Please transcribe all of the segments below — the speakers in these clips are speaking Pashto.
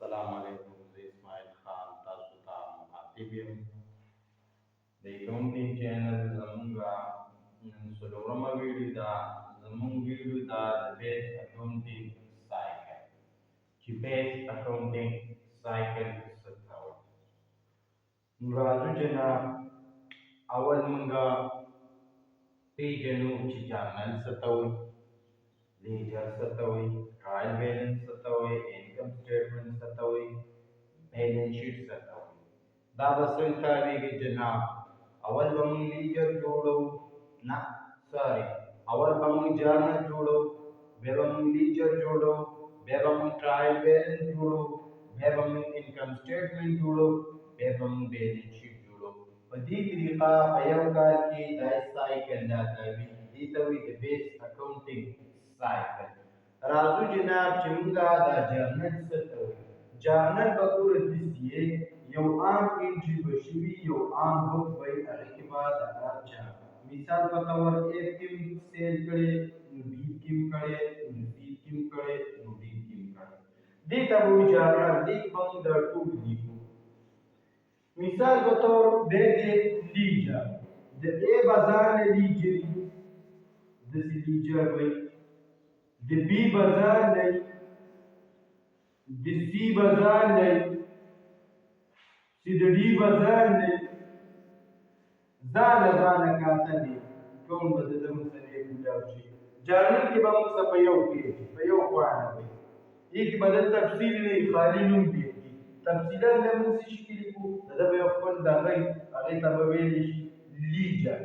السلام علیکم. زه اسماعیل خان تاسو ته مخاطب یم. د اکاونټینګ چینل زمونږه نن څلورمه ویډیو ده. زمونږ ویډیو ده د بیس اکاونټینګ سایکل، چې بیس اکاونټینګ سایکل څه ته وایي. نو راځو جناب، اول مونږه پیژنو چې جرنل څه ته وایي، لیجر څه ته وایي، ټرایل بیلنس څه ته وایي، انکم سټیټمنټ څه ته وایي، بیلنس شیټ څه ته وایي. دا به څنګه تاویږي جناب؟ اول به موږ لیجر جوړو، نه سوري، اول به موږ جرنل جوړو، بیا به موږ لیجر جوړو، بیا به موږ ټرایل بیلنس جوړو، بیا به موږ انکم سټیټمنټ جوړو، بیا به موږ بیلنس شیټ جوړو. په دې طریقه په یو کال کې دا سایکل دا تاویږي. دې ته وایي د بیس اکاونټینګ سایکل. راځو جناب چې موږ دا جرنل څه ته وایي. جرنل به ګوره داسې یو عام انټري به شوي، یو عام بک به وي، هغې کې به د هر چا مثال په طور A کې سیل کړی، نو B کې هم کړی، نو C کې هم کړی، نو D کې هم کړی. دې ته به وایي جرنل. دې کې به موږ دا ټول لیکو. مثال په طور دی د لیجر، د A بازار نه لیجر وي، داسې لیجر وي. د B بازار نه، د C بازار نه، چې د D بازار نه، ځانه کاته دی ټول به د ده موږ سره کولاو شي. جرنل کې به موږ څه په یو پیج، په یو پاڼه وي. دې کې به د تفصیل نه وي، خالي نوم دی. تفصیلا بیا موږ څه شي کې لیکو، د ده به یو خپل دغه وي، هغې ته به ویلی شي لیجر.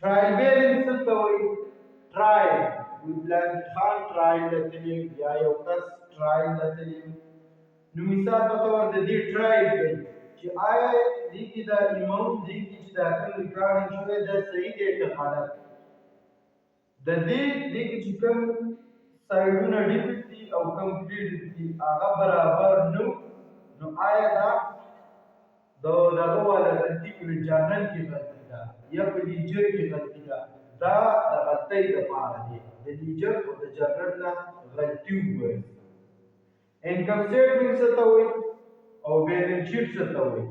ټرایل بیلنس څه ته وایي؟ ټرایل پلان خان ټرایل ته تللی، یا یو کس ټرایل ته تللی. نو مثال په طور د دې ټرایل کوي چې آیا دې کې دا اماونټ دې کې چې دا کوم ریکارډینګ شوی دا صحیح دی که غلط. د دې کې چې کوم سایډونه ډیفیټ دي او کوم کریډټ دي هغه برابر نه، نو آیا دا د دغه والا غلطي په جرنل کې غلطي ده یا په لیجر کې غلطي ده. دا د غلطۍ لپاره دی، د لیجر او د جرنل نه غلطي ووایي. انکم سټیټمنټ څه ته وایي او بیلنس شیټ څه ته وایي.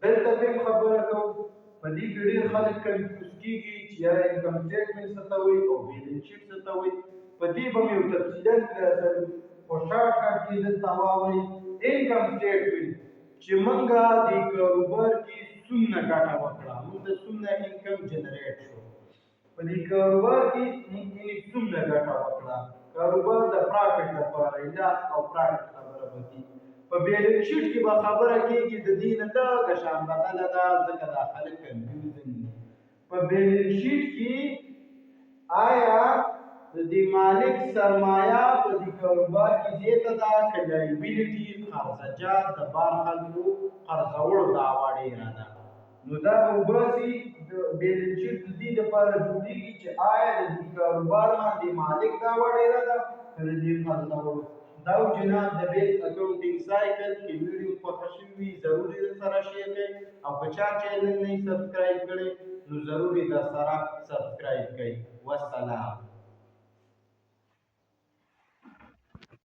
دلته بیا خبره کوو، په دې کې ډېر خلک کنفیوز کېږي چې یاره انکم سټیټمنټ څه ته وایي او بیلنس شیټ څه ته وایي. په دې به مې یو تفصیلا درسوي، خو شارټ کټ کې دلته واورئ. انکم سټیټمنټ چې موږ د کاروبار کې څومره ګټه وکړه، موږ د څومره انکم جنریټ شو، په دې کاروبار کې موږ څومره ګټه وکړه. کاروبار د پرافټ لپاره لاس او پرافټ خبره به کېږي. په بیلنس شیټ کې به خبره کېږي د دې نه لږه شان بدله ده، ځکه دا خلک کنفیوزن دي. په بیلنس شیټ کې آیا د دې مالک سرمایه په دې کاروبار کې زیاته ده که لایبیلیټي قرضجات د بار خلکو قرضوړو دعوه ډېره ده. نو دا به وباسي د بیلنس شیټ د دې لپاره جوړېږي چې آیا د دې کاروبار باندې مالک دعوه ډېره ده که د دې قرضوړو. دا جناب د بیس اکاونټینګ سایکل کې ویډیو خوښه شوې وي ضروري درسره شیر کړئ، او که چا چینل نه یې سبسکرایب کړی نو ضروري درسره سبسکرایب کړئ. والسلام.